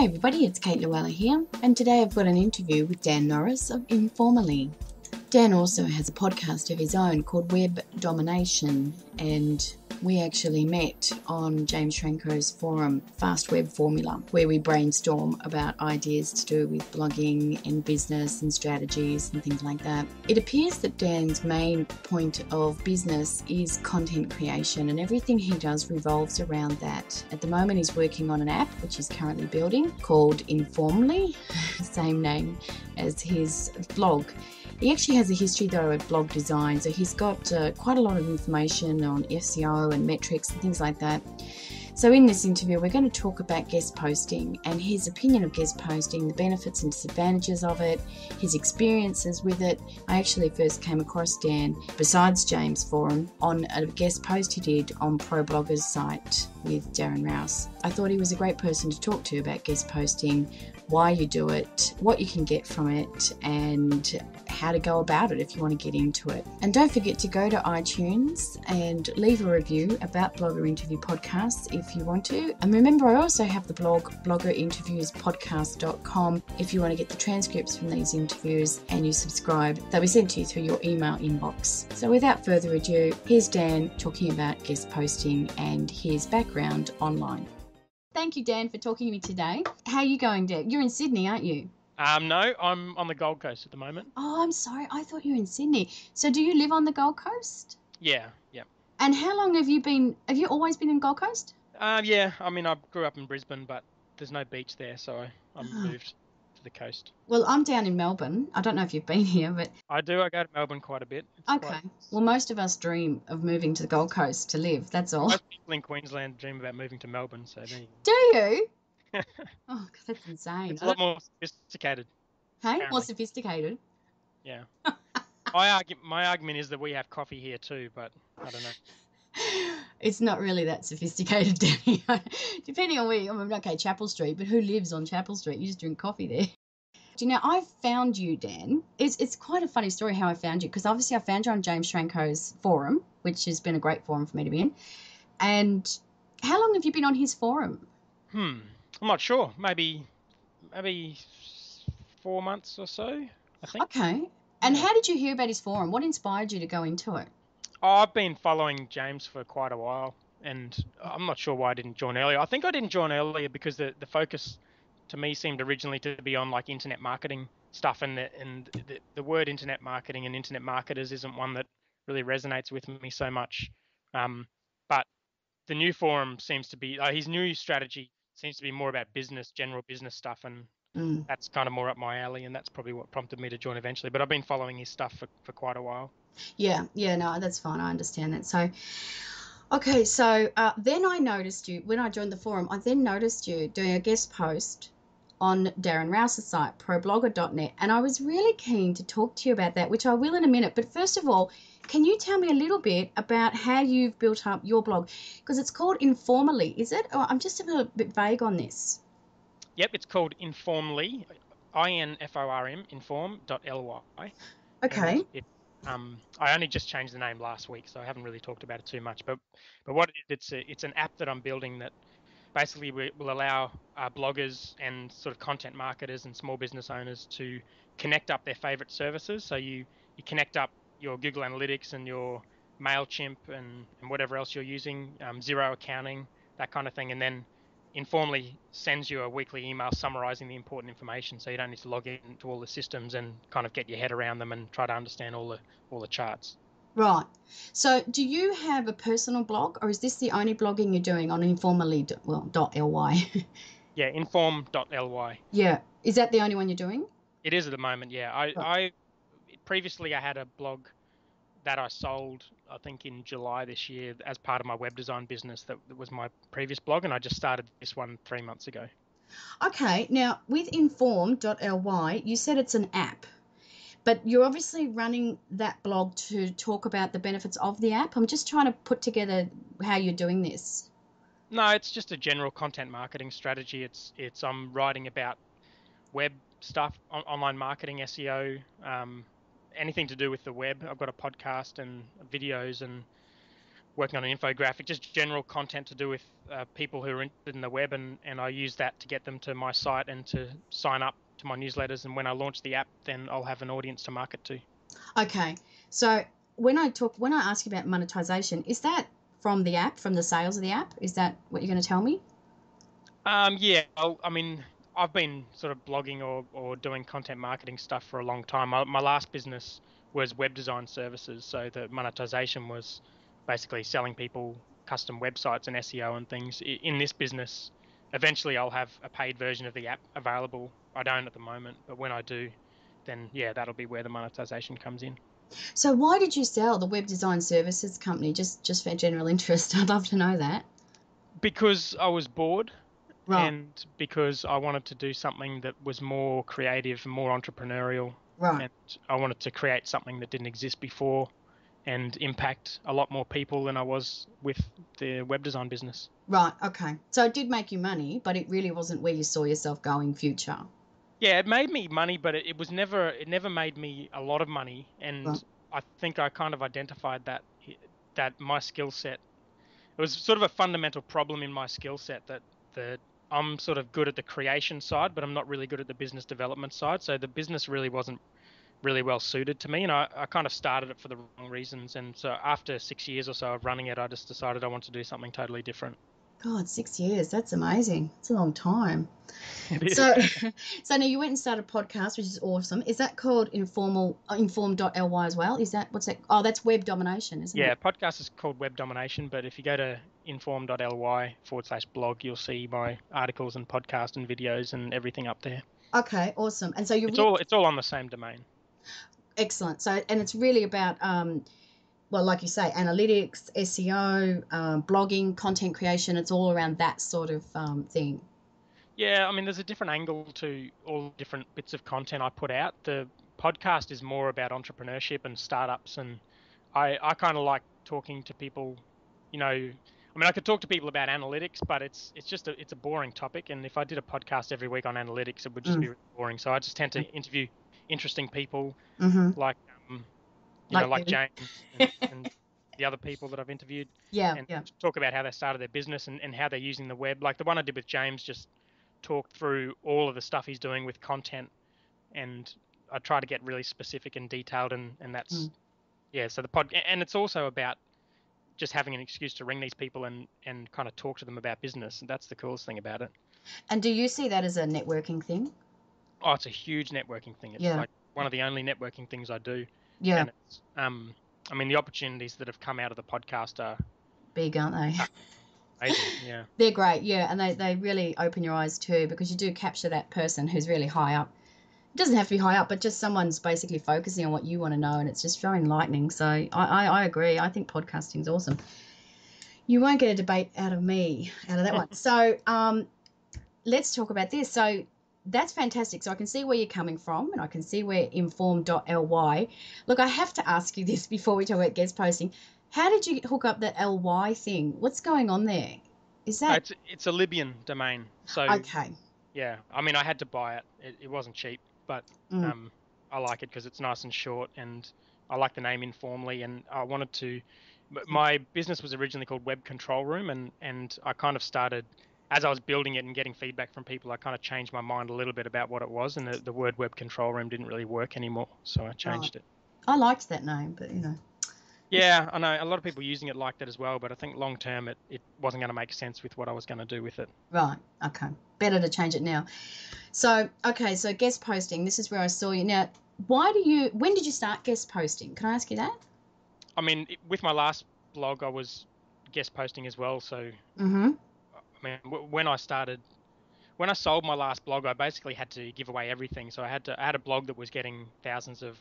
Hi everybody, it's Kate Luella here, and today I've got an interview with Dan Norris of Informally. Dan also has a podcast of his own called Web Domination, and we actually met on James Franco's forum, Fast Web Formula, where we brainstorm about ideas to do with blogging and business and strategies and things like that. It appears that Dan's main point of business is content creation, and everything he does revolves around that. At the moment, he's working on an app, which he's currently building, called Informally, same name as his blog. He actually has a history though of blog design, so he's got quite a lot of information on SEO and metrics and things like that. So in this interview, we're going to talk about guest posting and his opinion of guest posting, the benefits and disadvantages of it, his experiences with it. I actually first came across Dan, besides James' forum, on a guest post he did on Pro Blogger's site with Darren Rouse. I thought he was a great person to talk to about guest posting, why you do it, what you can get from it, and how to go about it if you want to get into it. And don't forget to go to iTunes and leave a review about Blogger Interview Podcasts if you want to. And remember, I also have the blog bloggerinterviewspodcast.com if you want to get the transcripts from these interviews and you subscribe. They'll be sent to you through your email inbox. So without further ado, here's Dan talking about guest posting and his background online. Thank you, Dan, for talking to me today. How are you going, Dan? You're in Sydney, aren't you? No, I'm on the Gold Coast at the moment. Oh, I'm sorry. I thought you were in Sydney. So do you live on the Gold Coast? Yeah. And how long have you been? Have you always been in Gold Coast? Yeah. I mean, I grew up in Brisbane, but there's no beach there, so I moved to the coast. Well, I'm down in Melbourne. I don't know if you've been here, but... I do. I go to Melbourne quite a bit. Well, most of us dream of moving to the Gold Coast to live, that's all. Most people in Queensland dream about moving to Melbourne, so there you go. Do you? Oh, God, that's insane. It's a lot more sophisticated. Hey, apparently. more sophisticated? Yeah. My argument is that we have coffee here too, but I don't know. It's not really that sophisticated down here. Depending on where you... I mean, okay, Chapel Street, but who lives on Chapel Street? You just drink coffee there. Do you know, I found you, Dan. It's quite a funny story how I found you, because obviously I found you on James Franco's forum, which has been a great forum for me to be in. And how long have you been on his forum? I'm not sure. Maybe 4 months or so, I think. Okay. And how did you hear about his forum? What inspired you to go into it? Oh, I've been following James for quite a while, and I'm not sure why I didn't join earlier. I think I didn't join earlier because the focus to me seemed originally to be on like internet marketing stuff, and the word internet marketing and internet marketers isn't one that really resonates with me so much. But the new forum seems to be his new strategy seems to be more about general business stuff, and that's kind of more up my alley, and that's probably what prompted me to join eventually. But I've been following his stuff for quite a while. Yeah, no, that's fine. I understand that. So, okay, so then I noticed you, when I joined the forum, I then noticed you doing a guest post on Darren Rouse's site, problogger.net, and I was really keen to talk to you about that, which I will in a minute. But first of all, can you tell me a little bit about how you've built up your blog? Because it's called Informally, is it? Or I'm just a little bit vague on this. Yep, it's called Informly, INFORM, inform.ly. Okay. I only just changed the name last week, so I haven't really talked about it too much. But what it's an app that I'm building that basically will allow bloggers and sort of content marketers and small business owners to connect up their favorite services. So you connect up your Google Analytics and your MailChimp and whatever else you're using, Xero accounting, that kind of thing, and then Informally sends you a weekly email summarizing the important information, so you don't need to log into all the systems and kind of get your head around them and try to understand all the charts. Right. So do you have a personal blog, or is this the only blogging you're doing on informally.ly? Yeah, inform.ly. Yeah. Is that the only one you're doing? It is at the moment, yeah. I previously I had a blog that I sold, I think in July this year, as part of my web design business. That was my previous blog, and I just started this one 3 months ago. Okay. Now, with inform.ly, you said it's an app, but you're obviously running that blog to talk about the benefits of the app. I'm just trying to put together how you're doing this. No, it's just a general content marketing strategy. It's I'm writing about web stuff, online marketing, SEO, anything to do with the web. I've got a podcast and videos and working on an infographic, just general content to do with people who are interested in the web, and I use that to get them to my site and to sign up to my newsletters. And when I launch the app, then I'll have an audience to market to. Okay. So when I ask you about monetization, is that from the app, from the sales of the app? Is that what you're going to tell me? Yeah. I've been sort of blogging or doing content marketing stuff for a long time. My last business was web design services, so the monetization was basically selling people custom websites and SEO and things. In this business, eventually I'll have a paid version of the app available. I don't at the moment, but when I do, then yeah, that'll be where the monetization comes in. So why did you sell the web design services company? Just for general interest. I'd love to know that. Because I was bored. Right. And because I wanted to do something that was more creative and more entrepreneurial. Right. And I wanted to create something that didn't exist before and impact a lot more people than I was with the web design business. Right. Okay. So it did make you money, but it really wasn't where you saw yourself going future. Yeah, it made me money, but it never made me a lot of money. And Right. I think I kind of identified that my skill set, it was sort of a fundamental problem in my skill set that I'm sort of good at the creation side, but I'm not really good at the business development side. So the business really wasn't really well suited to me, and I kind of started it for the wrong reasons. And so after 6 years or so of running it, I just decided I want to do something totally different. God, 6 years. That's amazing. It's a long time. It is. So, so now you went and started a podcast, which is awesome. Is that called inform.ly as well? Is that, what's that? Oh, that's Web Domination, isn't it? Yeah, podcast is called Web Domination, but if you go to inform.ly/blog, you'll see my articles and podcast and videos and everything up there. Okay, awesome. And so it's all on the same domain. Excellent. So, and it's really about, well, like you say, analytics, SEO, blogging, content creation. It's all around that sort of thing. Yeah, I mean, there's a different angle to all different bits of content I put out. The podcast is more about entrepreneurship and startups, and I kind of like talking to people. I mean, I could talk to people about analytics, but it's a boring topic. And if I did a podcast every week on analytics, it would just be really boring. So I just tend to interview interesting people, like James and the other people that I've interviewed. Yeah. Talk about how they started their business and how they're using the web. Like the one I did with James just talked through all of the stuff he's doing with content, and I try to get really specific and detailed, and that's so and it's also about just having an excuse to ring these people and kind of talk to them about business, and that's the coolest thing about it. And do you see that as a networking thing? Oh, it's a huge networking thing. It's like one of the only networking things I do. Yeah. And it's I mean, the opportunities that have come out of the podcast are big, aren't they? Amazing, yeah. They're great, yeah, and they really open your eyes too, because you do capture that person who's really high up. It doesn't have to be high up, but just someone's basically focusing on what you want to know, and it's just so enlightening. So I agree. I think podcasting's awesome. You won't get a debate out of me, out of that one. So let's talk about this. So that's fantastic. So I can see where you're coming from, and I can see where inform.ly. Look, I have to ask you this before we talk about guest posting. How did you hook up the LY thing? What's going on there? Is that... It's a Libyan domain. So okay. Yeah, I mean, I had to buy it. It wasn't cheap, but I like it because it's nice and short, and I like the name Informally, and I wanted to... My business was originally called Web Control Room, and I kind of started... As I was building it and getting feedback from people, I kind of changed my mind a little bit about what it was, and the word Web Control Room didn't really work anymore, so I changed it. I liked that name, but Yeah, I know a lot of people using it like that as well, but I think long term it wasn't going to make sense with what I was going to do with it. Right. Okay. Better to change it now. So, okay, so guest posting, this is where I saw you. Now, when did you start guest posting? Can I ask you that? I mean, with my last blog, I was guest posting as well. So, I mean, when I sold my last blog, I basically had to give away everything. So I had a blog that was getting thousands of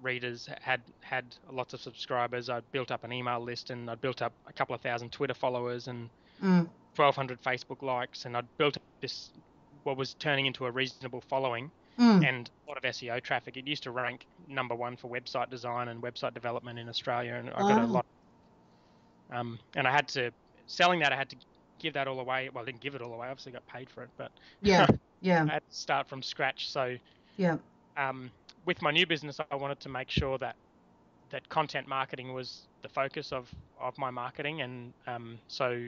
readers, had lots of subscribers. I built up an email list, and I built up a couple of thousand Twitter followers and 1,200 Facebook likes, and I'd built up this what was turning into a reasonable following and a lot of SEO traffic. It used to rank #1 for website design and website development in Australia, and I got a lot. And I had to give that all away. Well, I didn't give it all away. Obviously, got paid for it, but yeah, I had to start from scratch. So with my new business, I wanted to make sure that that content marketing was the focus of my marketing, and so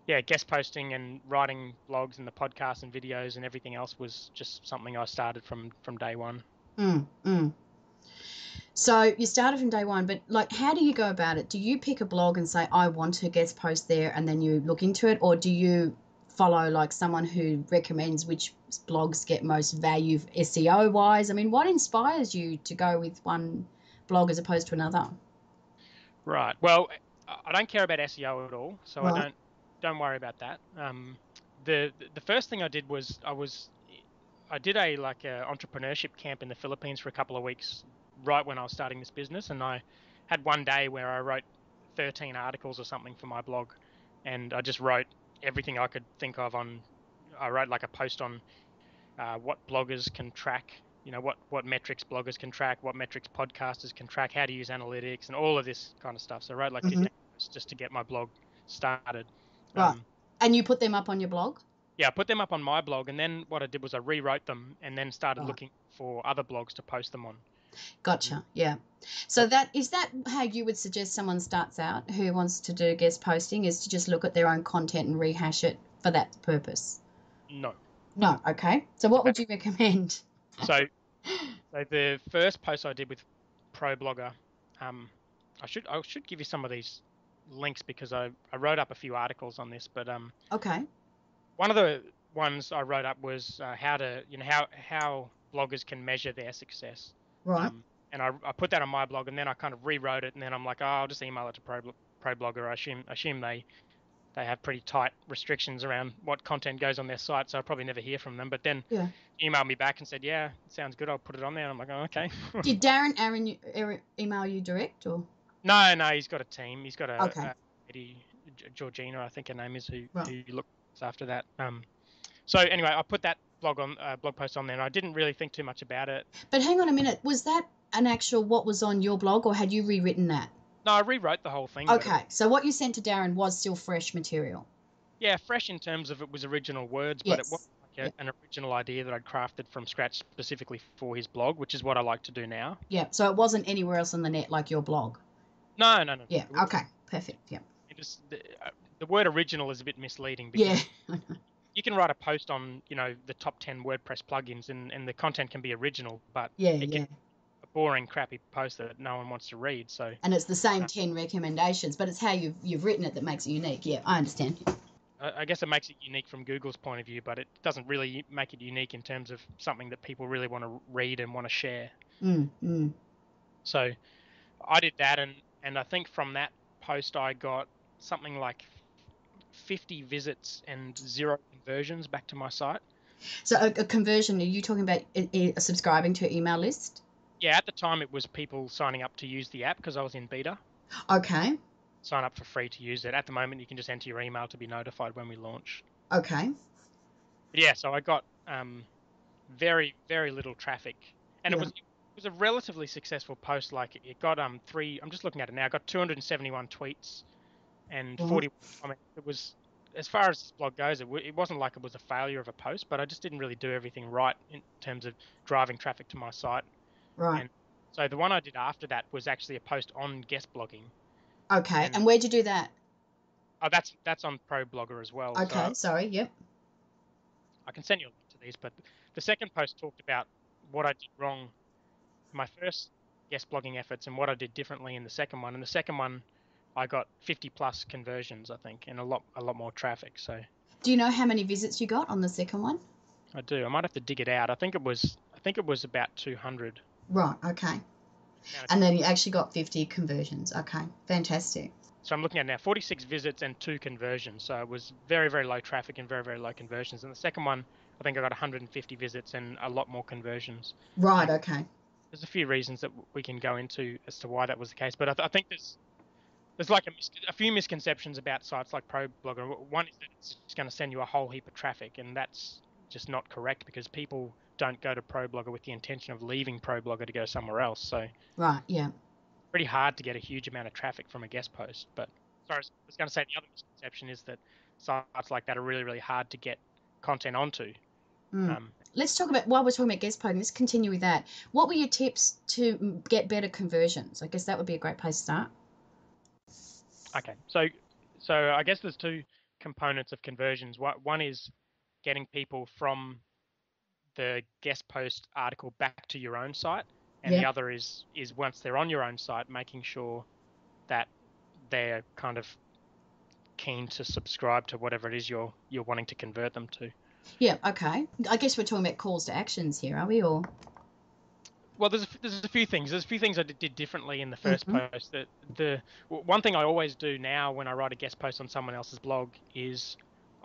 yeah, guest posting and writing blogs and the podcasts and videos and everything else was just something I started from day one. So you started from day one, but like, how do you go about it? Do you pick a blog and say, I want to guest post there, and then you look into it? Or do you follow like someone who recommends which blogs get most value SEO wise? I mean, what inspires you to go with one blog as opposed to another? Right. Well, I don't care about SEO at all, so Right. I don't worry about that. The first thing I did was I did a entrepreneurship camp in the Philippines for a couple of weeks right when I was starting this business, and I had one day where I wrote 13 articles or something for my blog, and I just wrote everything I could think of I wrote like a post on what bloggers can track, what metrics bloggers can track, what metrics podcasters can track, how to use analytics, and all of this kind of stuff. So I wrote like 15 posts just to get my blog started. Right. And you put them up on your blog? Yeah, I put them up on my blog, and then what I did was I rewrote them and then started looking for other blogs to post them on. Gotcha. Yeah. So is that how you would suggest someone starts out who wants to do guest posting, is to just look at their own content and rehash it for that purpose? No. No. Okay. So what would you recommend? So the first post I did with ProBlogger, I should give you some of these links because I wrote up a few articles on this, but okay. One of the ones I wrote up was how bloggers can measure their success. Right. And I put that on my blog, and then I kind of rewrote it, and then I'm like, oh, I'll just email it to ProBlogger. I assume they have pretty tight restrictions around what content goes on their site, so I'll probably never hear from them. But then emailed me back and said, yeah, it sounds good. I'll put it on there. And I'm like, oh, okay. Did Darren Aaron email you direct or? No, he's got a team. He's got a lady, Georgina, I think her name is, who looks after that. So anyway, I put that blog post on there, and I didn't really think too much about it. But hang on a minute, was that an actual what was on your blog, or had you rewritten that? No, I rewrote the whole thing. Okay, so what you sent to Darren was still fresh material. Yeah, fresh in terms of it was original words, but it wasn't like an original idea that I'd crafted from scratch specifically for his blog, which is what I like to do now. Yeah, so it wasn't anywhere else on the net like your blog? No. Yeah, okay, perfect, yeah. The word original is a bit misleading because you can write a post on, the top 10 WordPress plugins and the content can be original, but it can be a boring, crappy post that no one wants to read. So and it's the same 10 recommendations, but it's how you've written it that makes it unique. Yeah, I understand. I guess it makes it unique from Google's point of view, but it doesn't really make it unique in terms of something that people really want to read and want to share. So I did that, and I think from that post I got something like 50 visits and 0 conversions back to my site. So a conversion, are you talking about subscribing to an email list? Yeah, at the time it was people signing up to use the app because I was in beta. Okay. Sign up for free to use it. At the moment, you can just enter your email to be notified when we launch. Okay. But yeah, so I got very, very little traffic, and it was a relatively successful post. Like it got I'm just looking at it now. I got 271 tweets and 41 comments. It was, as far as this blog goes, it wasn't like it was a failure of a post, but I just didn't really do everything right in terms of driving traffic to my site. Right. And so the one I did after that was actually a post on guest blogging. Okay. And where'd you do that? Oh, that's on ProBlogger as well. Okay. So sorry. Yep. I can send you a link to these, but the second post talked about what I did wrong in my first guest blogging efforts and what I did differently in the second one. In the second one, I got 50 plus conversions, I think, and a lot more traffic. So, do you know how many visits you got on the second one? I do. I might have to dig it out. I think it was about 200. Right. Okay. And then you actually got 50 conversions. Okay. Fantastic. So I'm looking at now 46 visits and 2 conversions. So it was very, very low traffic and very, very low conversions. And the second one, I think I got 150 visits and a lot more conversions. Right. Okay. There's a few reasons that we can go into as to why that was the case, but I think there's like a few misconceptions about sites like ProBlogger. One is that it's just going to send you a whole heap of traffic, and that's just not correct because people don't go to ProBlogger with the intention of leaving ProBlogger to go somewhere else. So right, yeah, pretty hard to get a huge amount of traffic from a guest post. But sorry, I was going to say the other misconception is that sites like that are really, really hard to get content onto. Let's talk about, while we're talking about guest posting, let's continue with that. What were your tips to get better conversions? I guess that would be a great place to start. Okay, so I guess there's two components of conversions. One is getting people from the guest post article back to your own site, and the other is once they're on your own site, making sure that they're kind of keen to subscribe to whatever it is you're wanting to convert them to. Yeah, okay. I guess we're talking about calls to actions here, are we? Or well, there's a few things. There's a few things I did differently in the first post. That the one thing I always do now when I write a guest post on someone else's blog is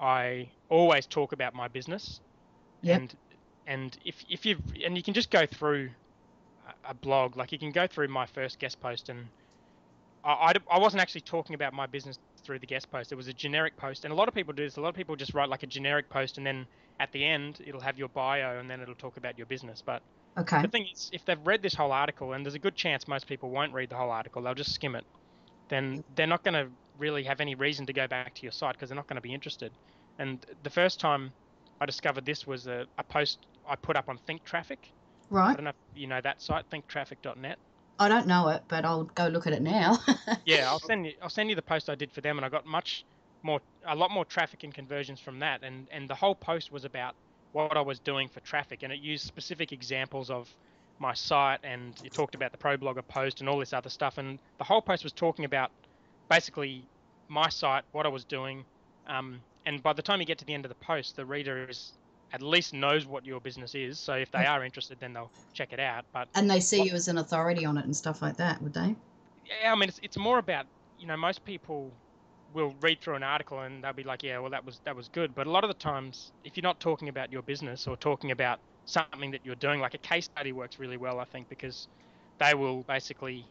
I always talk about my business. Yep. And if you can just go through a blog, like you can go through my first guest post, and I wasn't actually talking about my business through the guest post. It was a generic post, and a lot of people do this. A lot of people just write like a generic post, and then at the end it'll have your bio, and then it'll talk about your business. But okay. the thing is, if they've read this whole article, and there's a good chance most people won't read the whole article, they'll just skim it, then they're not going to really have any reason to go back to your site because they're not going to be interested. And the first time I discovered this was a post I put up on Think Traffic. Right. I don't know if you know that site, thinktraffic.net. I don't know it, but I'll go look at it now. Yeah, I'll send you the post I did for them, and I got a lot more traffic and conversions from that. And the whole post was about what I was doing for traffic, and it used specific examples of my site, and it talked about the ProBlogger post and all this other stuff. And the whole post was talking about basically my site, what I was doing. And by the time you get to the end of the post, the reader at least knows what your business is. So if they are interested, then they'll check it out. But and they see you as an authority on it and stuff like that, would they? yeah, I mean, it's more about, most people will read through an article and they'll be like, yeah, well, that was good. But a lot of the times, if you're not talking about your business or talking about something that you're doing, like a case study works really well, I think, because they will basically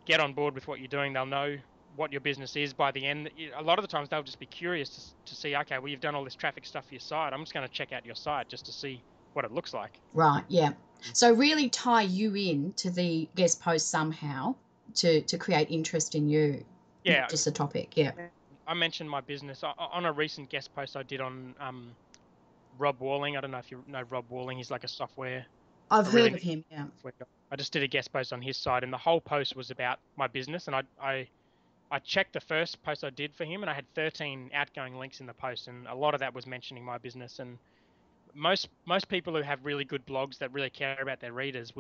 get on board with what you're doing. They'll know what your business is by the end. A lot of the times they'll just be curious to see, okay, well, you've done all this traffic stuff for your site. I'm just going to check out your site just to see what it looks like. Right, yeah. So really tie you in to the guest post somehow to create interest in you. Yeah. Not just the topic, yeah. I mentioned my business on a recent guest post I did on Rob Walling. I don't know if you know Rob Walling. He's like a software. I've heard of him, yeah. I just did a guest post on his site, and the whole post was about my business. And I checked the first post I did for him, and I had 13 outgoing links in the post, and a lot of that was mentioning my business. And most people who have really good blogs that really care about their readers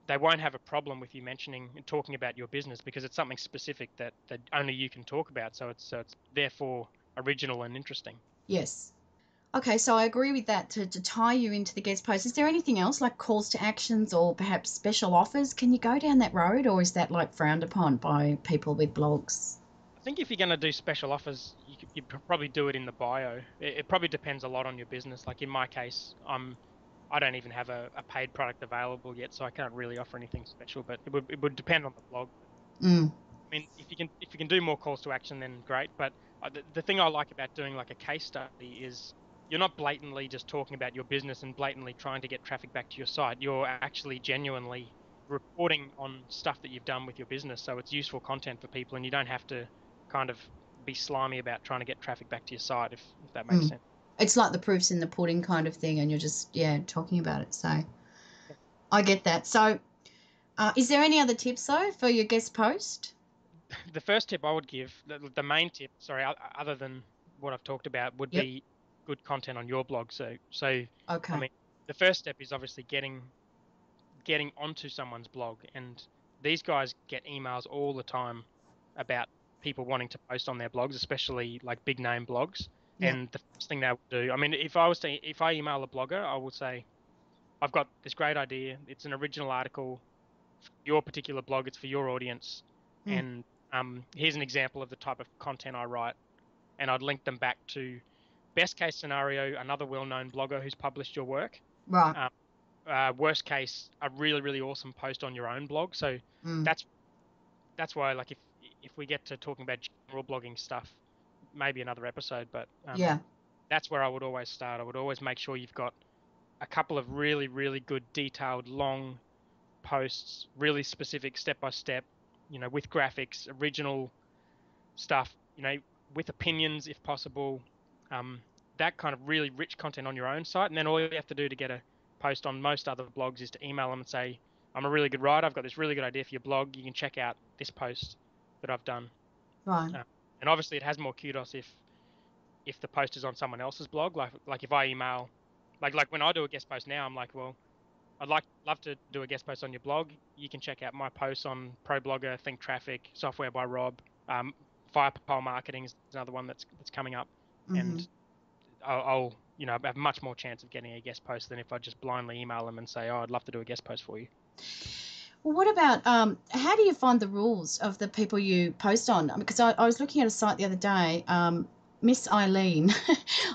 they won't have a problem with you mentioning and talking about your business because it's something specific that only you can talk about. So it's therefore original and interesting. Yes. Okay, so I agree with that to tie you into the guest post. Is there anything else like calls to actions or perhaps special offers? Can you go down that road, or is that like frowned upon by people with blogs? I think if you're going to do special offers, you probably do it in the bio. It probably depends a lot on your business. Like in my case, I don't even have a paid product available yet, so I can't really offer anything special. But it would depend on the blog. I mean, if you can do more calls to action, then great. But the thing I like about doing like a case study is you're not blatantly just talking about your business and blatantly trying to get traffic back to your site. You're actually genuinely reporting on stuff that you've done with your business, so it's useful content for people, and you don't have to kind of be slimy about trying to get traffic back to your site, if that makes sense. It's like the proof's in the pudding kind of thing, and you're just talking about it. So I get that. So is there any other tips though for your guest post? The first tip I would give, the main tip, other than what I've talked about, would be good content on your blog. So okay. I mean, the first step is obviously getting onto someone's blog, and these guys get emails all the time about people wanting to post on their blogs, especially like big name blogs. And the first thing they will do, I mean, if I email a blogger, I will say, I've got this great idea. It's an original article for your particular blog. It's for your audience. And here's an example of the type of content I write. And I'd link them back to best case scenario, another well-known blogger who's published your work. Right. Worst case, a really, really awesome post on your own blog. So that's why, like, if we get to talking about general blogging stuff, maybe another episode, but that's where I would always start. I would always make sure you've got a couple of really, really good, detailed, long posts, really specific, step-by-step, with graphics, original stuff, with opinions if possible, that kind of really rich content on your own site, and then all you have to do to get a post on most other blogs is to email them and say, I'm a really good writer, I've got this really good idea for your blog, you can check out this post that I've done. Right. And obviously it has more kudos if the post is on someone else's blog. Like if I email, like when I do a guest post now, I'm like, well, love to do a guest post on your blog. You can check out my posts on ProBlogger, Think Traffic, Software by Rob. Firepole Marketing is another one that's coming up, and I'll have much more chance of getting a guest post than if I just blindly email them and say, oh, I'd love to do a guest post for you. Well, what about how do you find the rules of the people you post on? Because I was looking at a site the other day, Miss Eileen.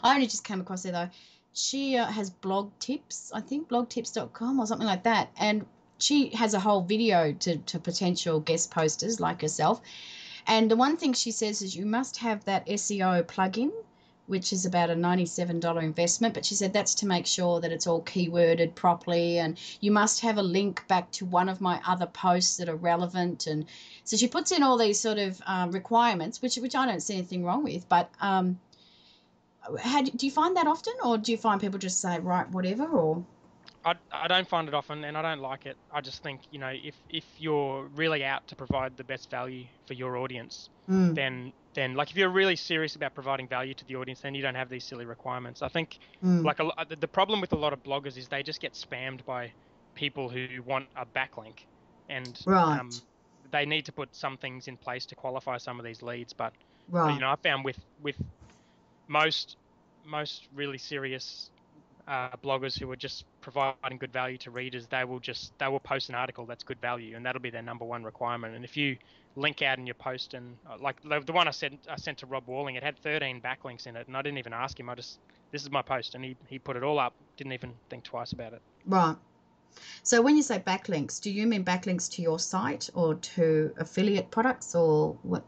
I only just came across her though. She has blog tips, I think, blogtips.com or something like that. And she has a whole video to potential guest posters like herself. And the one thing she says is you must have that SEO plugin, which is about a $97 investment. But she said that's to make sure that it's all keyworded properly. And you must have a link back to one of my other posts that are relevant. And so she puts in all these sort of requirements, which I don't see anything wrong with. But do you find that often, or do you find people just say, right, whatever, or? I don't find it often, and I don't like it. I just think, if you're really out to provide the best value for your audience, then like if you're really serious about providing value to the audience, then you don't have these silly requirements. I think like the problem with a lot of bloggers is they just get spammed by people who want a backlink, and Right. they need to put some things in place to qualify some of these leads. But Right. I found with most really serious bloggers who are just providing good value to readers, they will post an article that's good value, and that'll be their number one requirement. And if you link out in your post, and like the one I sent to Rob Walling, it had 13 backlinks in it, and I didn't even ask him. This is my post, and he put it all up. Didn't even think twice about it. Right. So when you say backlinks, do you mean backlinks to your site or to affiliate products, or what?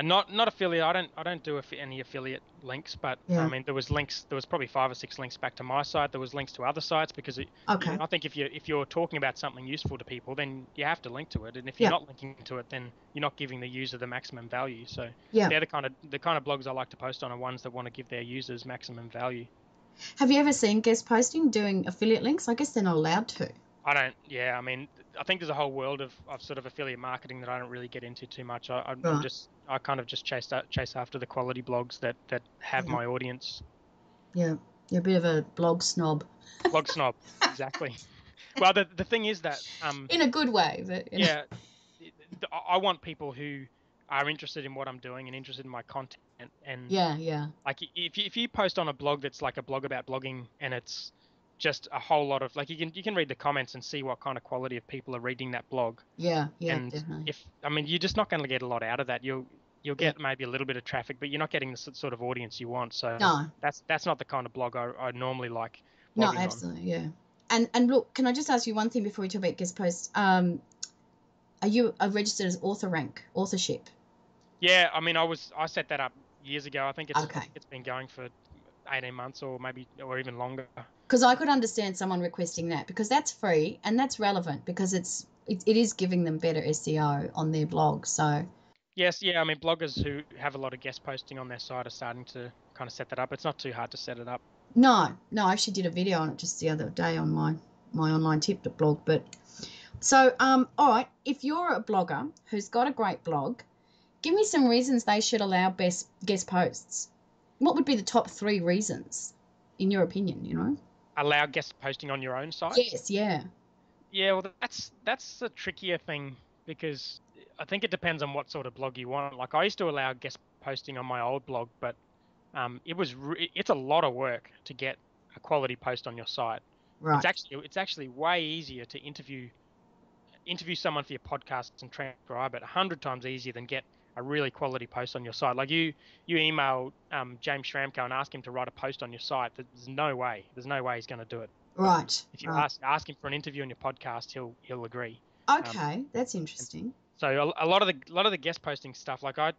Not affiliate. I don't do any affiliate links, but Yeah. I mean there was links. There was probably 5 or 6 links back to my site. There was links to other sites because Okay. I think if you're talking about something useful to people, then you have to link to it. And if you're not linking to it, then you're not giving the user the maximum value. So they're the kind of blogs I like to post on are ones that want to give their users maximum value. Have you ever seen guest posting doing affiliate links? I guess they're not allowed to. I don't. Yeah, I mean, I think there's a whole world of sort of affiliate marketing that I don't really get into too much. I kind of just chase after the quality blogs that have my audience. Yeah, you're a bit of a blog snob. Blog snob, exactly. Well, the thing is that in a good way, but yeah, I want people who are interested in what I'm doing and interested in my content. And yeah. Like if you post on a blog that's like a blog about blogging, and it's just a whole lot of like you can read the comments and see what kind of quality of people are reading that blog. Yeah, And definitely. you're just not going to get a lot out of that. You'll get maybe a little bit of traffic, but you're not getting the sort of audience you want. So no, that's not the kind of blog I normally like no, blogging absolutely, on. yeah. And look, can I just ask you one thing before we talk about guest posts? Are you registered as authorship? Yeah, I mean, I set that up years ago. I think it's been going for 18 months or even longer. Because I could understand someone requesting that, because that's free and that's relevant, because it is giving them better SEO on their blog. So yes, yeah, I mean, bloggers who have a lot of guest posting on their site are starting to kind of set that up. It's not too hard to set it up. No, I actually did a video on it just the other day on my online tip blog. But so all right, if you're a blogger who's got a great blog, give me some reasons they should allow guest posts. What would be the top 3 reasons, in your opinion, Allow guest posting on your own site? Yes, yeah. Yeah, well, that's a trickier thing, because I think it depends on what sort of blog you want. Like I used to allow guest posting on my old blog, but it's a lot of work to get a quality post on your site. Right. It's actually way easier to interview someone for your podcast and transcribe it 100 times easier than get a really quality post on your site. Like you email James Schramko and ask him to write a post on your site. There's no way he's going to do it. Right. If you ask him for an interview on your podcast, he'll agree. Okay, that's interesting. So a lot of the guest posting stuff, like I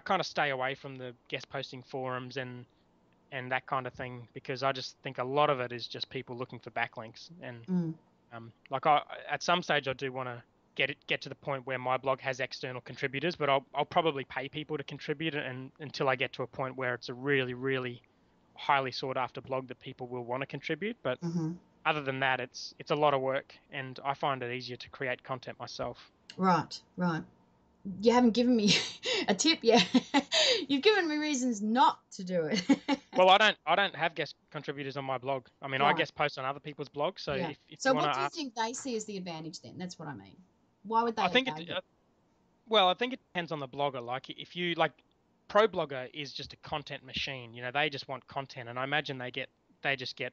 kind of stay away from the guest posting forums and that kind of thing, because I just think a lot of it is just people looking for backlinks. And like at some stage I do want to get to the point where my blog has external contributors, but I'll probably pay people to contribute, and until I get to a point where it's a really, really highly sought after blog that people will want to contribute. But Mm-hmm. other than that, it's a lot of work, and I find it easier to create content myself. Right, right. You haven't given me a tip yet. You've given me reasons not to do it. Well, I don't have guest contributors on my blog. I mean, I Right. guest post on other people's blogs. So Yeah. if So you want what to do you ask, think they see as the advantage then? That's what I mean. Why would I they think allow you? well, I think it depends on the blogger. Like if you like, pro blogger is just a content machine. They just want content, and I imagine they just get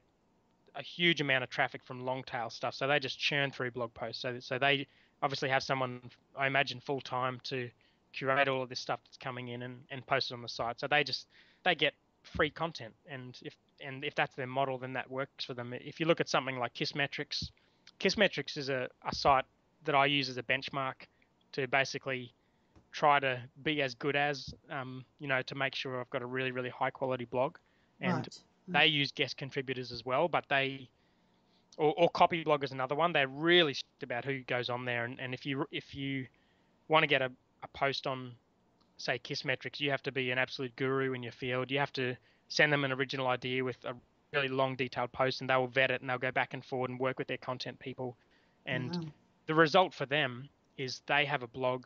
a huge amount of traffic from long tail stuff. So they just churn through blog posts. So they obviously have someone, I imagine, full time to curate all of this stuff that's coming in and post it on the site. So they get free content, and if that's their model, then that works for them. If you look at something like Kissmetrics is a site that I use as a benchmark to basically try to be as good as, to make sure I've got a really, really high quality blog. And Right. they use guest contributors as well, but or copy blog is another one. They're really strict about who goes on there. And if you want to get a post on, say, Kissmetrics, you have to be an absolute guru in your field. You have to send them an original idea with a really long, detailed post, and they will vet it and they'll go back and forward and work with their content people. And Wow. the result for them is they have a blog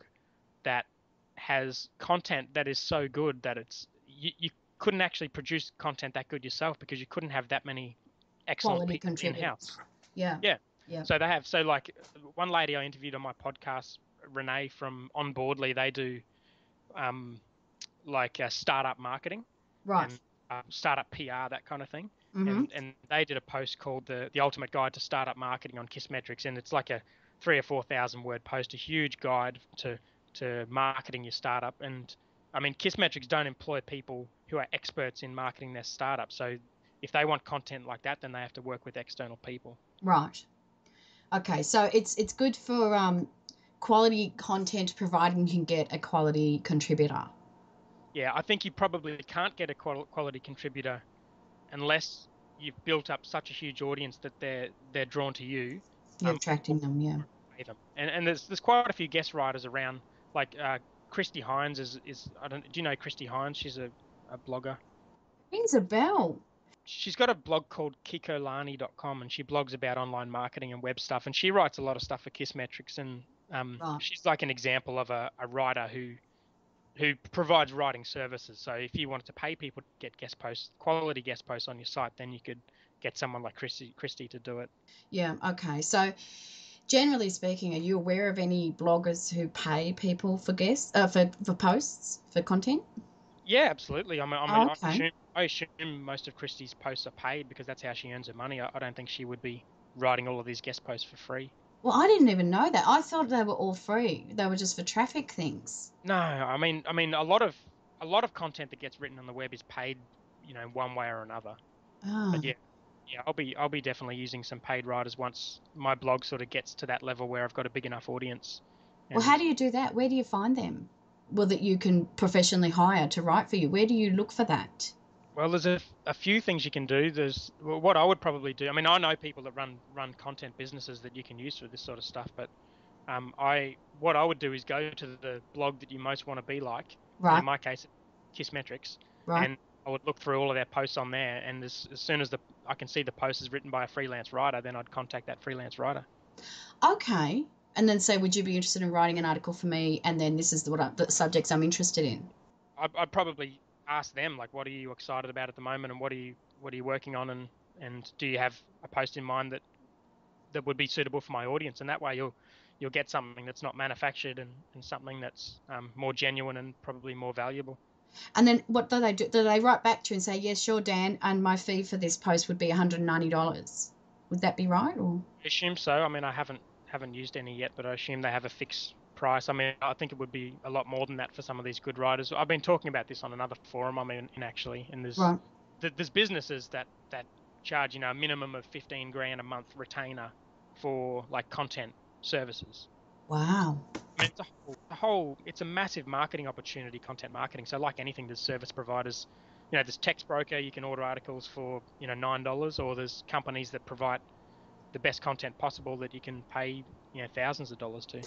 that has content that is so good that you couldn't actually produce content that good yourself because you couldn't have that many excellent Quality people in contributors. house. Yeah. Yeah. Yeah. So like one lady I interviewed on my podcast, Renee from Onboardly, they do um like startup marketing Right. and startup PR, that kind of thing. Mm-hmm. And they did a post called the Ultimate Guide to Startup Marketing on Kissmetrics, and it's like a 3 or 4 thousand word post, a huge guide to marketing your startup. And I mean, Kissmetrics don't employ people who are experts in marketing their startup, so if they want content like that, then they have to work with external people. Right. Okay. So it's good for quality content providing you can get a quality contributor. Yeah, I think you probably can't get a quality contributor unless you've built up such a huge audience that they're drawn to you, You're or attracting them, yeah. pay them. And there's quite a few guest writers around, like Christy Hines is I don't do you know Christy Hines? She's a blogger. Rings a bell. She's got a blog called kikolani.com, and she blogs about online marketing and web stuff, and she writes a lot of stuff for Kissmetrics, and Right. she's like an example of a writer who provides writing services. So if you wanted to pay people to get guest posts, quality guest posts on your site, then you could get someone like Christy to do it. Yeah. Okay. So generally speaking, are you aware of any bloggers who pay people for guests, for posts, for content? Yeah, absolutely. Oh, okay. I assume most of Christie's posts are paid because that's how she earns her money. I don't think she would be writing all of these guest posts for free. Well, I didn't even know that. I thought they were all free. They were just for traffic things. No, I mean a lot of content that gets written on the web is paid, one way or another. Oh. But yeah, I'll be definitely using some paid writers once my blog sort of gets to that level where I've got a big enough audience. Well, how And do you do that? Where do you find them? Well, that you can professionally hire to write for you. Where do you look for that? well, there's a few things you can do. What I would probably do. I mean, I know people that run content businesses that you can use for this sort of stuff, but what I would do is go to the blog that you most want to be like, and in Right. my case, Kissmetrics, Right. and I would look through all of their posts on there, and as soon as I can see the post is written by a freelance writer, then I'd contact that freelance writer. Okay. And then say, would you be interested in writing an article for me? And then this is the subjects I'm interested in. I'd probably ask them, like, what are you excited about at the moment, and what are you working on, and do you have a post in mind that would be suitable for my audience? And that way you'll get something that's not manufactured, and something that's more genuine and probably more valuable. And then what do they do? Do they write back to you and say, yes, sure, Dan, and my fee for this post would be $190? Would that be right? Or I assume so. I mean, I haven't used any yet, but I assume they have a fixed price. I mean, I think it would be a lot more than that for some of these good writers. I've been talking about this on another forum. I mean, actually, and right? there's businesses that charge, a minimum of 15 grand a month retainer for like content services. Wow. I mean, it's a massive marketing opportunity, content marketing. So like anything, there's service providers, there's Text Broker, you can order articles for, $9, or there's companies that provide the best content possible that you can pay, thousands of dollars to.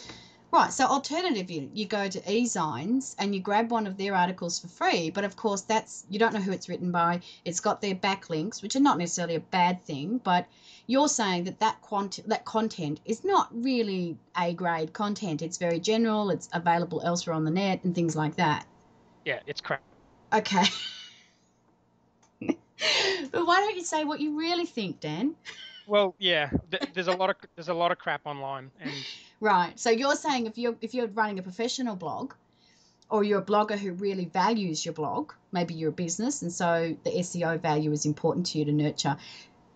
Right, so alternatively, you go to eZines and you grab one of their articles for free, but of course you don't know who it's written by. It's got their backlinks, which are not necessarily a bad thing, but you're saying that content is not really A-grade content. It's very general, it's available elsewhere on the net and things like that. Yeah, it's crap. Okay. But why don't you say what you really think, Dan? Well, yeah, there's a lot of crap online, and Right. So you're saying if you're running a professional blog, or you're a blogger who really values your blog, maybe you're a business and so the SEO value is important to you to nurture,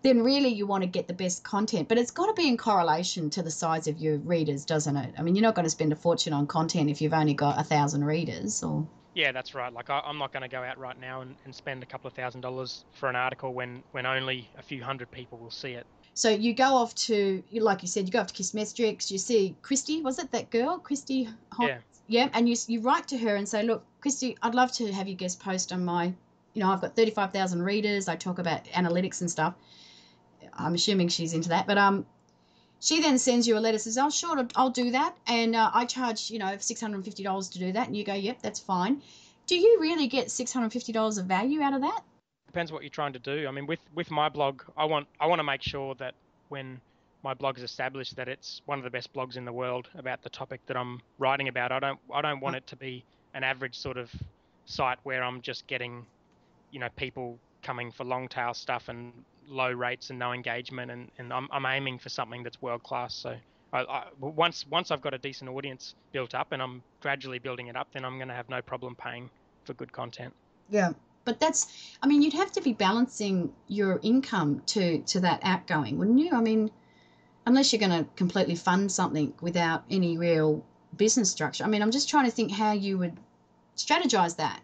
then really you want to get the best content. But it's got to be in correlation to the size of your readers, doesn't it? I mean, you're not going to spend a fortune on content if you've only got 1,000 readers. Or yeah, that's right. Like I'm not going to go out right now and spend a couple of $1,000s for an article when only a few hundred people will see it. So you go off to, like you said, you go off to Kissmetrics, you see Christy, was it that girl? Christy? Yeah. Yeah, and you write to her and say, look, Christy, I'd love to have you guest post on my, I've got 35,000 readers. I talk about analytics and stuff. I'm assuming she's into that. But she then sends you a letter, says, oh, sure, I'll do that. And I charge, $650 to do that. And you go, yep, that's fine. Do you really get $650 of value out of that? Depends what you're trying to do. I mean, with my blog, I want to make sure that when my blog is established, that it's one of the best blogs in the world about the topic that I'm writing about. I don't want it to be an average sort of site where I'm just getting, people coming for long tail stuff and low rates and no engagement, and I'm aiming for something that's world class. So once I've got a decent audience built up and I'm gradually building it up, then I'm going to have no problem paying for good content. Yeah. But you'd have to be balancing your income to that outgoing, wouldn't you? I mean, unless you're going to completely fund something without any real business structure. I mean, I'm just trying to think how you would strategize that.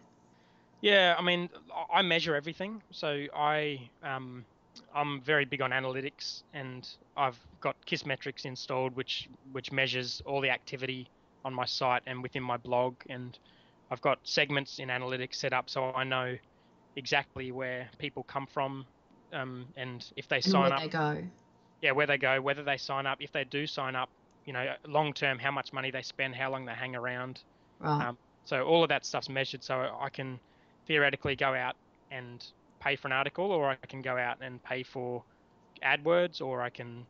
Yeah, I mean, I measure everything. So I'm very big on analytics, and I've got Kissmetrics installed, which measures all the activity on my site and within my blog, and I've got segments in analytics set up so I know exactly where people come from, and if they sign up, where they go. Yeah, where they go, whether they sign up, if they do sign up, long term, how much money they spend, how long they hang around. Right. So all of that stuff's measured, so I can theoretically go out and pay for an article, or I can go out and pay for AdWords, or I can,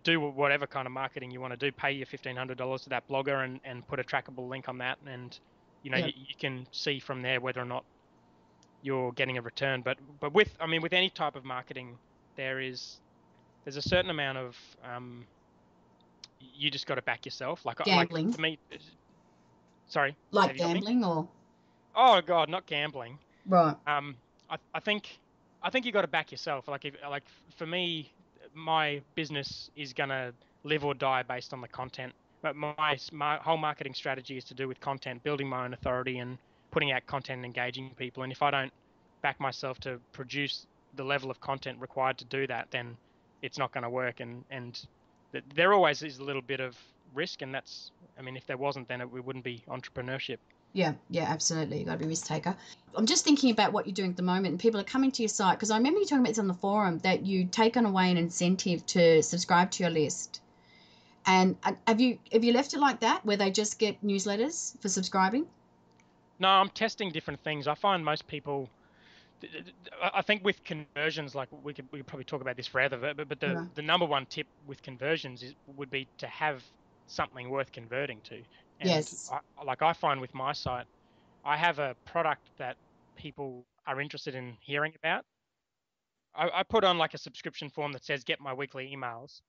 do whatever kind of marketing you want to do. Pay your $1,500 to that blogger and put a trackable link on that, and you can see from there whether or not you're getting a return. But with any type of marketing, there's a certain amount of you just got to back yourself. Gambling. Like for me, sorry. Like gambling or? Oh God, not gambling. Right. I think you got to back yourself. Like for me, my business is gonna live or die based on the content. But my whole marketing strategy is to do with content, building my own authority and putting out content and engaging people. And if I don't back myself to produce the level of content required to do that, then it's not going to work. And there always is a little bit of risk, and if there wasn't, then it wouldn't be entrepreneurship. Yeah, absolutely. You've got to be a risk taker. I'm just thinking about what you're doing at the moment, and people are coming to your site, because I remember you talking about this on the forum, that you take on away an incentive to subscribe to your list. And have you left it like that, where they just get newsletters for subscribing? No, I'm testing different things. I find most people, I think with conversions, like we could probably talk about this forever, but the number one tip with conversions would be to have something worth converting to. And yes. I find with my site, I have a product that people are interested in hearing about. I put on like a subscription form that says get my weekly emails,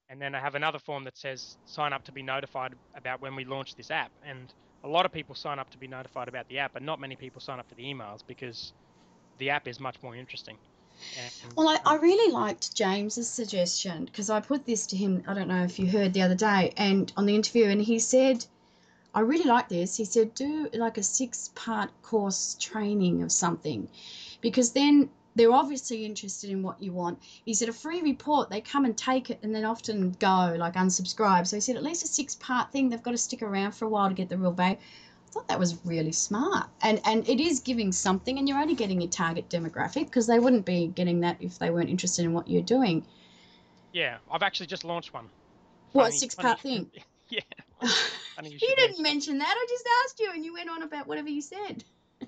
and then I have another form that says sign up to be notified about when we launch this app. And a lot of people sign up to be notified about the app, but not many people sign up for the emails because the app is much more interesting. Well, I really liked James's suggestion, because I put this to him, I don't know if you heard the other day, and on the interview, and he said, I really like this. He said, do like a 6-part course training of something, because then they're obviously interested in what you want. He said a free report, they come and take it and then often go, like unsubscribe. So he said at least a 6-part thing, they've got to stick around for a while to get the real value. I thought that was really smart. And it is giving something, and you're only getting your target demographic, because they wouldn't be getting that if they weren't interested in what you're doing. Yeah, I've actually just launched one. What, 6-part thing? Yeah. Funny you You should didn't mention. mention that. I just asked you and you went on about whatever you said.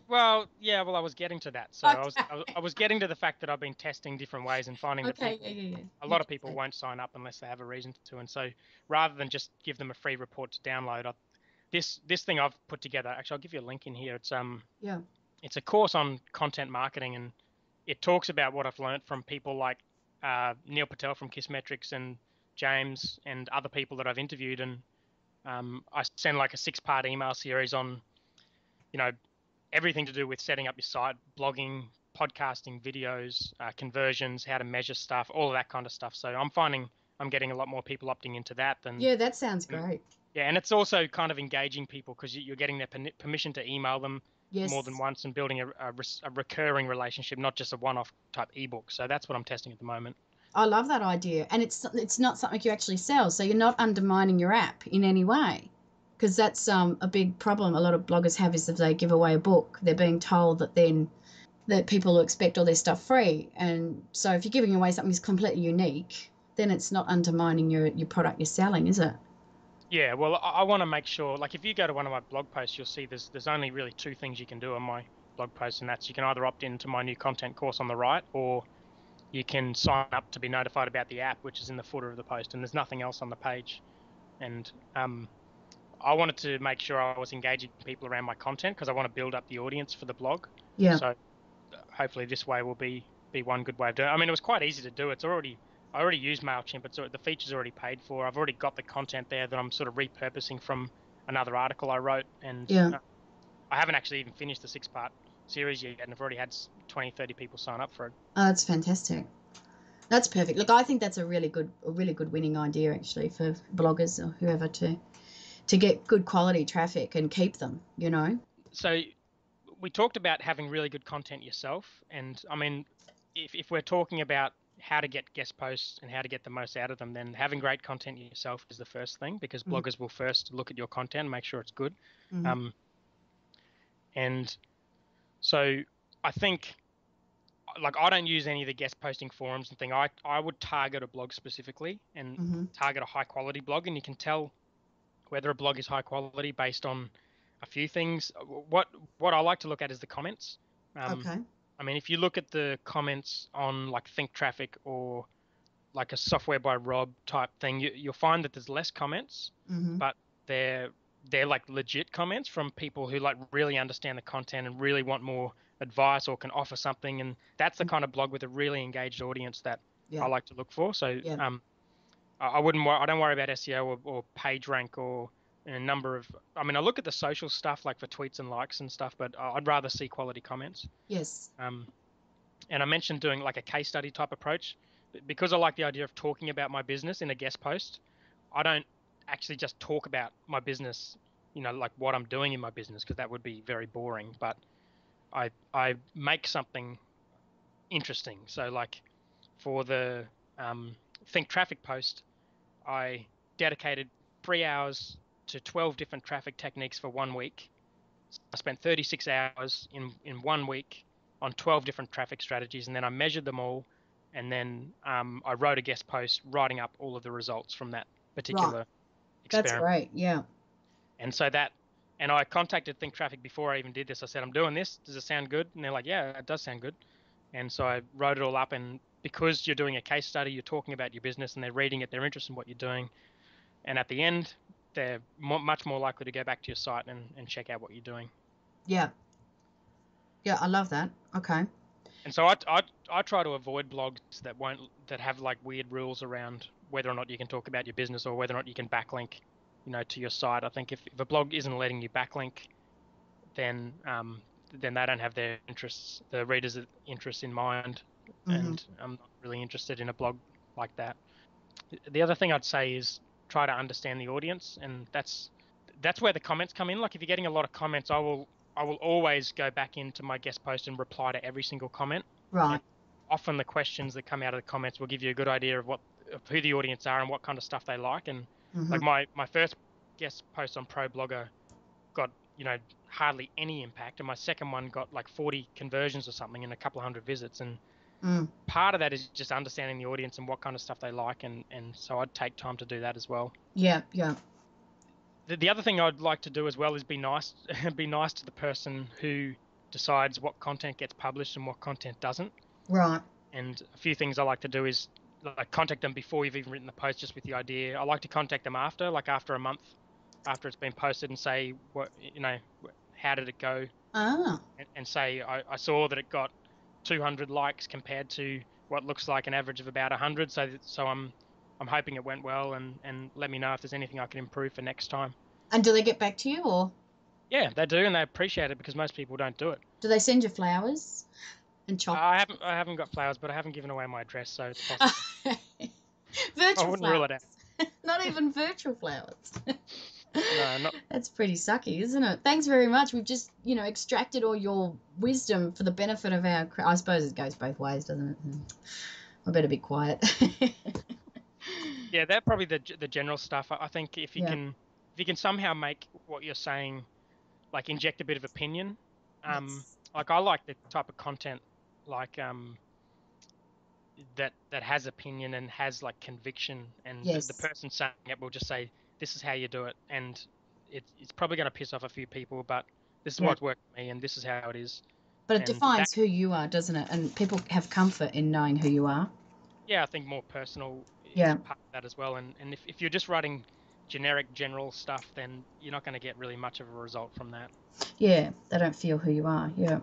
Well, yeah, well, I was getting to that. So Okay. I was getting to the fact that I've been testing different ways and finding that Okay, people, yeah. a You lot of did people say. won't sign up unless they have a reason to. And so rather than just give them a free report to download, this thing I've put together, actually, I'll give you a link in here. Yeah. It's a course on content marketing, and it talks about what I've learned from people like Neil Patel from Kissmetrics and James and other people that I've interviewed. And I send like a 6-part email series on, you know, everything to do with setting up your site, blogging, podcasting, videos, conversions, how to measure stuff, all of that kind of stuff. So I'm finding I'm getting a lot more people opting into that than. Yeah, that sounds great. Yeah, and it's also kind of engaging people because you're getting their permission to email them more than Yes. once and building a recurring relationship, not just a one-off type ebook. So that's what I'm testing at the moment. I love that idea. And it's not something you actually sell, so you're not undermining your app in any way. Because that's a big problem a lot of bloggers have is if they give away a book, they're being told that then that people will expect all their stuff free. And so if you're giving away something that's completely unique, then it's not undermining your product you're selling, is it? Yeah, well, I want to make sure, like if you go to one of my blog posts, you'll see there's only really 2 things you can do on my blog post, and that's you can either opt into my new content course on the right, or you can sign up to be notified about the app, which is in the footer of the post, and there's nothing else on the page. And I wanted to make sure I was engaging people around my content because I want to build up the audience for the blog. Yeah. So hopefully this way will be one good way of doing it. I mean, it was quite easy to do. I already use MailChimp. The feature's already paid for. I've already got the content there that I'm sort of repurposing from another article I wrote, and Yeah. I haven't actually even finished the 6-part series yet, and I've already had 20, 30 people sign up for it. Oh, that's fantastic. That's perfect. Look, I think that's a really good winning idea actually for bloggers or whoever to get good quality traffic and keep them, you know. So we talked about having really good content yourself, and I mean, if we're talking about how to get guest posts and how to get the most out of them, then having great content yourself is the first thing because Mm-hmm. bloggers will first look at your content and make sure it's good. Mm-hmm. And so I think, like, I don't use any of the guest posting forums and thing. I would target a blog specifically and Mm-hmm. target a high quality blog, and you can tell whether a blog is high quality based on a few things. What I like to look at is the comments. Okay. I mean, if you look at the comments on like Think Traffic or like a Software by Rob type thing, you'll find that there's less comments, Mm-hmm. but they're like legit comments from people who like really understand the content and really want more advice or can offer something. And that's the kind of blog with a really engaged audience that I Yeah. like to look for. So Yeah. I don't worry about SEO or page rank or a number of. I mean, I look at the social stuff like for tweets and likes and stuff, but I'd rather see quality comments. Yes. And I mentioned doing like a case study type approach because I like the idea of talking about my business in a guest post. I don't actually just talk about my business, like what I'm doing in my business, because that would be very boring. But I make something interesting. So like for the Think Traffic post, I dedicated 3 hours to 12 different traffic techniques for 1 week. I spent 36 hours in 1 week on 12 different traffic strategies, and then I measured them all, and then I wrote a guest post writing up all of the results from that Right. particular That's experiment. great. Yeah. And so and I contacted Think Traffic before I even did this. I said, I'm doing this. Does it sound good? And they're like, yeah, it does sound good. And so I wrote it all up, and because you're doing a case study, you're talking about your business, and they're reading it, they're interested in what you're doing. And at the end, they're much more likely to go back to your site and check out what you're doing. Yeah. Yeah, I love that. Okay. And so I try to avoid blogs that have like weird rules around whether or not you can talk about your business or whether or not you can backlink, to your site. I think if a blog isn't letting you backlink, then they don't have the readers' interests in mind, Mm-hmm. and I'm not really interested in a blog like that. The other thing I'd say is try to understand the audience, and that's where the comments come in. Like if you're getting a lot of comments, I will always go back into my guest post and reply to every single comment. And Right. often the questions that come out of the comments will give you a good idea of who the audience are and what kind of stuff they like. And Mm-hmm. like my first guest post on Pro Blogger got, hardly any impact, and my second one got like 40 conversions or something and a couple of hundred visits. And Mm. part of that is just understanding the audience and what kind of stuff they like, and so I'd take time to do that as well. Yeah. Yeah. The other thing I'd like to do as well is be nice, be nice to the person who decides what content gets published and what content doesn't. Right. And a few things I like to do is like contact them before you've even written the post, just with the idea. I like to contact them after, like after a month, after it's been posted, and say how did it go, Ah. and say I saw that it got 200 likes compared to what looks like an average of about 100. So I'm hoping it went well, and let me know if there's anything I can improve for next time. And do they get back to you, or Yeah, they do, and they appreciate it because most people don't do it. do they send you flowers and chocolate? I haven't got flowers, but I haven't given away my address, so it's possible. Virtual I wouldn't flowers. rule it out. Not even virtual flowers. No, not. That's pretty sucky, isn't it? Thanks very much. We've just, extracted all your wisdom for the benefit of our. I suppose it goes both ways, doesn't it? I better be quiet. Yeah, they're probably the general stuff. I think if you Yeah. can somehow make what you're saying, like inject a bit of opinion, Yes. like I like the type of content like that has opinion and has like conviction, and Yes. the person saying it will just say, this is how you do it, and it's probably going to piss off a few people, but this is Yeah. what's worked for me, and this is how it is. But it And defines who you are, doesn't it? And people have comfort in knowing who you are. Yeah, I think more personal is Yeah. part of that as well. And if you're just writing generic general stuff, then you're not going to get really much of a result from that. Yeah, they don't feel who you are. Yeah.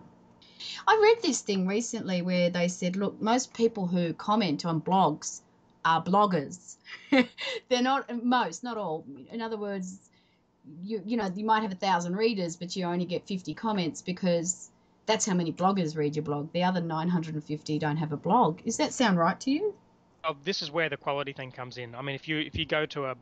I read this thing recently where they said, look, most people who comment on blogs are bloggers. They're not all. In other words, you might have 1,000 readers, but you only get 50 comments because that's how many bloggers read your blog. The other 950 don't have a blog. Does that sound right to you? Oh, this is where the quality thing comes in. I mean, if you go to a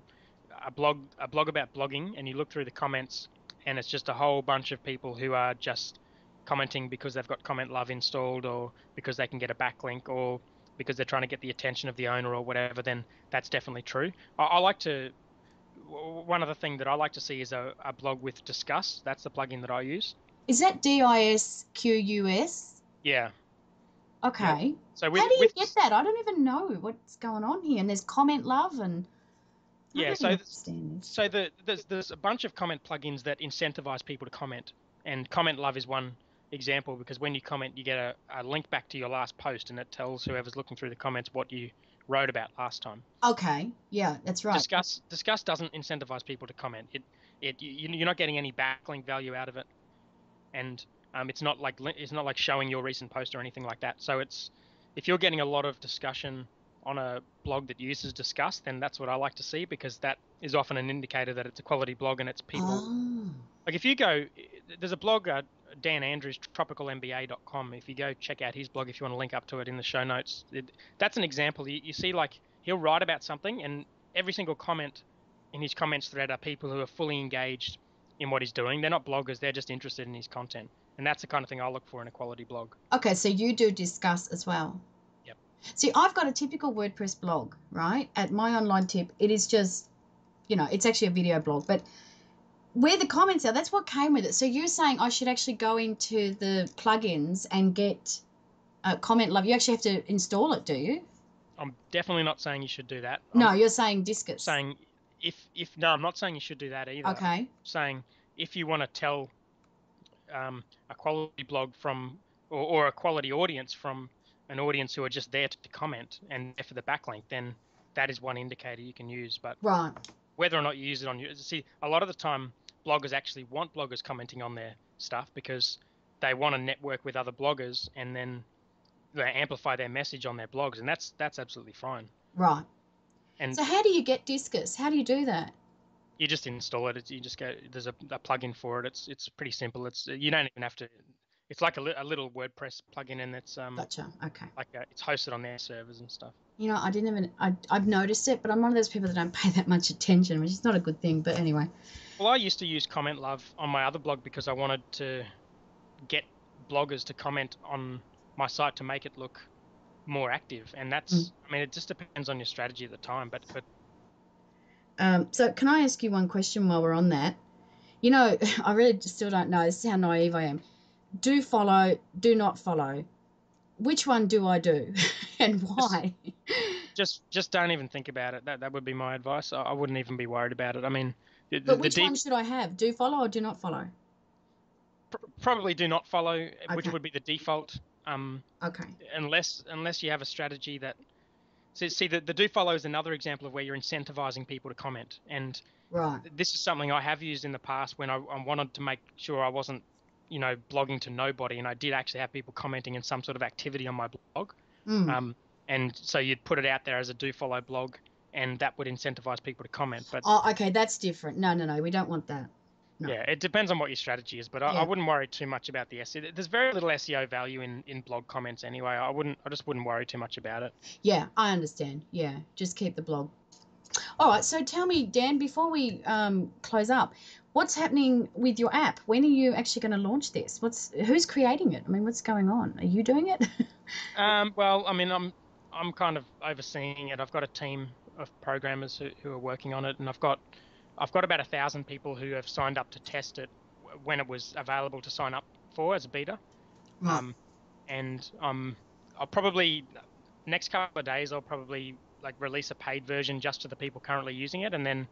blog about blogging and you look through the comments, and it's just a whole bunch of people who are just commenting because they've got Comment Love installed, or because they can get a backlink, or because they're trying to get the attention of the owner or whatever, then that's definitely true. I like to. One other thing that I like to see is a blog with Discuss. That's the plugin that I use. Is that DISQUS? Yeah. Okay. Yep. So how do you get that? I don't even know what's going on here. And there's Comment Love and yeah. So there's a bunch of comment plugins that incentivize people to comment, and Comment Love is one example, because when you comment, you get a link back to your last post, and it tells whoever's looking through the comments what you wrote about last time. Okay. Yeah, that's right. Discuss doesn't incentivize people to comment. You're not getting any backlink value out of it, and it's not like showing your recent post or anything like that. So if you're getting a lot of discussion on a blog that uses Discuss, then that's what I like to see, because that is often an indicator that it's a quality blog and it's people. Oh. Like if you go, there's a blog, Dan Andrews, tropicalmba.com. If you go check out his blog, if you want to link up to it in the show notes, that's an example. You see, like, he'll write about something, and every single comment in his comments thread are people who are fully engaged in what he's doing. They're not bloggers, they're just interested in his content. And that's the kind of thing I look for in a quality blog. Okay, so you do Discuss as well. Yep. See, I've got a typical WordPress blog, right? At My Online Tip, it is just, it's actually a video blog, but where the comments are, that's what came with it. So you're saying I should actually go into the plugins and get Comment Love. You actually have to install it, do you? I'm definitely not saying you should do that. No, you're saying Discuss. Saying no, I'm not saying you should do that either. Okay. I'm saying if you want to tell a quality blog from or a quality audience from an audience who are just there to comment and there for the backlink, then that is one indicator you can use. But right, whether or not you use it on your, see, a lot of the time bloggers actually want bloggers commenting on their stuff because they want to network with other bloggers and then they amplify their message on their blogs, and that's absolutely fine. Right. And so how do you get Discuss? How do you do that? You just install it. You just go. There's a plugin for it. It's pretty simple. You don't even have to. It's like a little WordPress plugin, and it's Gotcha. Okay. Like it's hosted on their servers and stuff. I've noticed it, but I'm one of those people that don't pay that much attention, which is not a good thing. But anyway. Well, I used to use Comment Love on my other blog because I wanted to get bloggers to comment on my site to make it look more active, and that's. I mean, it just depends on your strategy at the time, but. So can I ask you one question while we're on that? I really just still don't know. This is how naive I am. Do follow, do not follow. Which one do I do and why? Just don't even think about it. That would be my advice. I wouldn't even be worried about it. I mean, But which one should I have? Do follow or do not follow? Probably do not follow, which Okay. would be the default. Okay. Unless you have a strategy that. So see, the do follow is another example of where you're incentivizing people to comment, and Right. this is something I have used in the past when I wanted to make sure I wasn't, blogging to nobody, and I did actually have people commenting in some sort of activity on my blog. And so you'd put it out there as a do follow blog, and that would incentivize people to comment. But okay, that's different. No, we don't want that. No. Yeah, it depends on what your strategy is, but I wouldn't worry too much about the SEO. There's very little SEO value in blog comments anyway. I just wouldn't worry too much about it. Yeah, I understand. Yeah, just keep the blog. All right, so tell me, Dan, before we close up, what's happening with your app? When are you actually going to launch this? Who's creating it? I mean, what's going on? Are you doing it? Well, I mean, I'm kind of overseeing it. I've got a team of programmers who are working on it, and I've got about 1,000 people who have signed up to test it when it was available to sign up for as a beta. Right. And I'll probably next couple of days I'll probably release a paid version just to the people currently using it, and then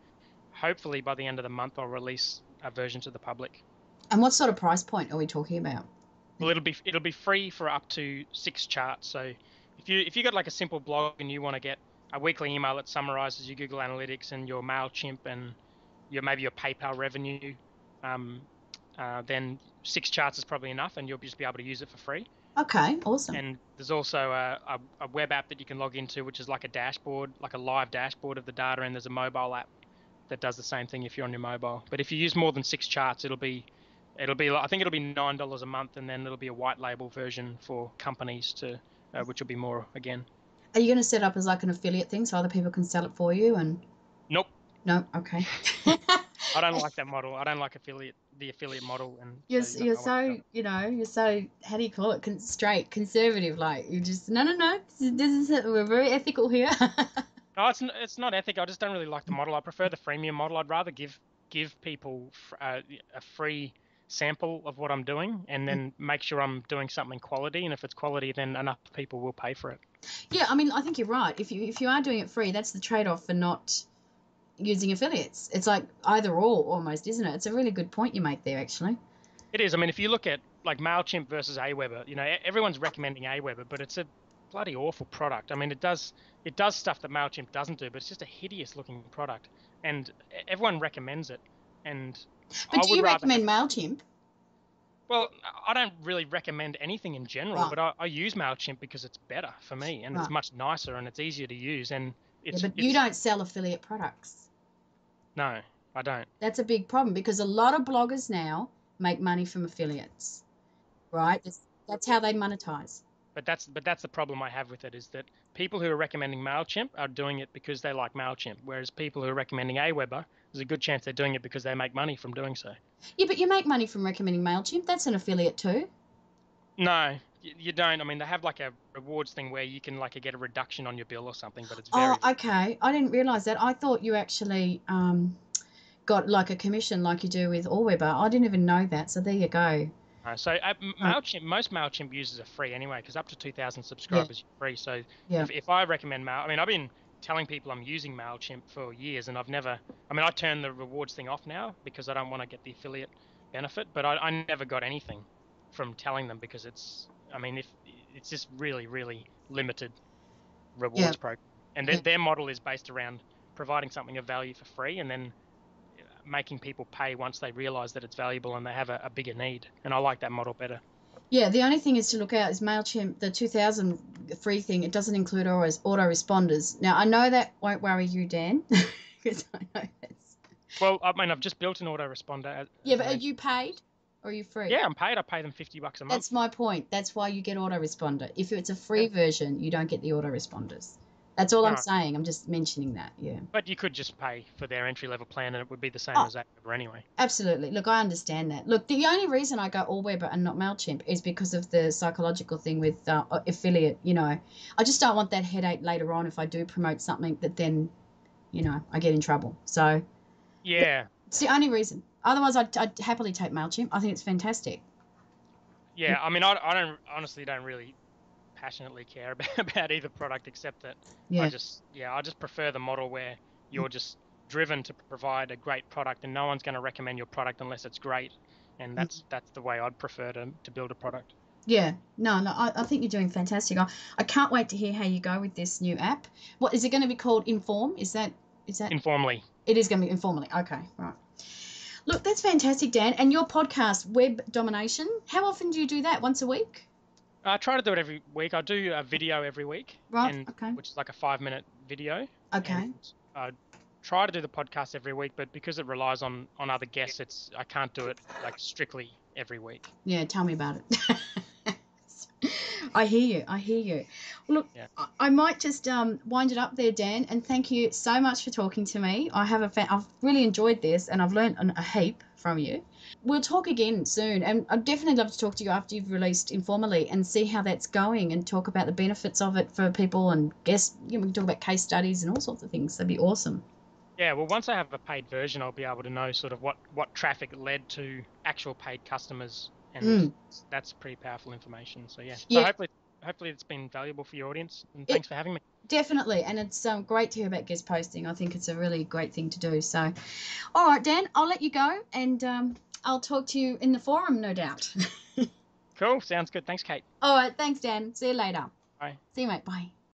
hopefully by the end of the month I'll release a version to the public. And what sort of price point are we talking about? Well, it'll be free for up to 6 charts. So if you got like a simple blog and you want to get a weekly email that summarizes your Google Analytics and your MailChimp and maybe your PayPal revenue, then 6 charts is probably enough, and you'll just be able to use it for free. Okay, awesome. And there's also a web app that you can log into, which is like a dashboard, like a live dashboard of the data, and there's a mobile app that does the same thing if you're on your mobile. But if you use more than 6 charts, it'll be I think it'll be $9 a month, and then it'll be a white label version for companies which will be more again. Are you going to set up as like an affiliate thing so other people can sell it for you? And Nope. No, okay. I don't like that model. I don't like the affiliate model. And you're so how do you call it? Straight conservative. Like you just no. This is we're very ethical here. No, it's not ethical. I just don't really like the model. I prefer the freemium model. I'd rather give people a free sample of what I'm doing, and then make sure I'm doing something quality. And if it's quality, then enough people will pay for it. Yeah, I mean, I think you're right. If you are doing it free, that's the trade-off for not using affiliates. It's like either or almost, isn't it? It's a really good point you make there, actually. It is. I mean, if you look at like MailChimp versus Aweber, everyone's recommending Aweber, but it's a bloody awful product. I mean, it does stuff that MailChimp doesn't do, but it's just a hideous looking product, and everyone recommends it. But do you recommend MailChimp? Well, I don't really recommend anything in general, right. but I use MailChimp because it's better for me, and it's much nicer, and it's easier to use, and but you don't sell affiliate products. No, I don't. That's a big problem because a lot of bloggers now make money from affiliates, right? That's how they monetize. But that's the problem I have with it, is that people who are recommending MailChimp are doing it because they like MailChimp, whereas people who are recommending Aweber, there's a good chance they're doing it because they make money from doing so. Yeah, but you make money from recommending MailChimp. That's an affiliate too. No, you don't. I mean, they have like a rewards thing where you can get a reduction on your bill or something, but it's very... Oh, okay. I didn't realise that. I thought you actually got like a commission like you do with Aweber. I didn't even know that. So there you go. So MailChimp, most MailChimp users are free anyway, because up to 2,000 subscribers you're free. So if I recommend I mean, I've been telling people I'm using MailChimp for years, and I turn the rewards thing off now because I don't want to get the affiliate benefit, but I never got anything from telling them because it's just really, really limited rewards program. And their model is based around providing something of value for free and then making people pay once they realize that it's valuable and they have a bigger need. And I like that model better. Yeah, the only thing is to look out is MailChimp, the 2,000 free thing, it doesn't include autoresponders. Now, I know that won't worry you, Dan, because I know that's... Well, I mean, I've just built an autoresponder. Yeah, but are you paid or are you free? Yeah, I'm paid. I pay them $50 a month. That's my point. That's why you get autoresponder. If it's a free version, you don't get the autoresponders. That's all I'm saying. I'm just mentioning that, yeah. But you could just pay for their entry-level plan and it would be the same as Aweber anyway. Absolutely. Look, I understand that. Look, the only reason I go Aweber and not MailChimp is because of the psychological thing with affiliate, I just don't want that headache later on if I do promote something that then, I get in trouble. So, yeah. It's the only reason. Otherwise, I'd happily take MailChimp. I think it's fantastic. Yeah, I mean, I honestly don't really passionately care about either product, except that I just prefer the model where you're just driven to provide a great product, and no one's going to recommend your product unless it's great. And that's the way I'd prefer to build a product. Yeah, no, I think you're doing fantastic. I can't wait to hear how you go with this new app. What is it going to be called? Inform? Is that Informally? It is going to be Informally. Okay, right. Look, that's fantastic, Dan. And your podcast, Web Domination, how often do you do that? Once a week? I try to do it every week. I do a video every week, Right. Okay. which is like a 5-minute video. Okay. And I try to do the podcast every week, but because it relies on other guests, I can't do it like strictly every week. Yeah, tell me about it. I hear you. Well, look, Yeah. I might just wind it up there, Dan, and thank you so much for talking to me. I've really enjoyed this, and I've learned a heap from you. We'll talk again soon, and I'd definitely love to talk to you after you've released Informally and see how that's going and talk about the benefits of it for people and we can talk about case studies and all sorts of things. That'd be awesome. Yeah, well, once I have a paid version, I'll be able to know sort of what traffic led to actual paid customers, and that's pretty powerful information. So yeah, so hopefully it's been valuable for your audience, and thanks for having me. Definitely, and it's great to hear about guest posting. I think it's a really great thing to do. So, all right, Dan, I'll let you go, and I'll talk to you in the forum, no doubt. Cool, sounds good. Thanks, Kate. All right, thanks, Dan. See you later. Bye. See you, mate. Bye.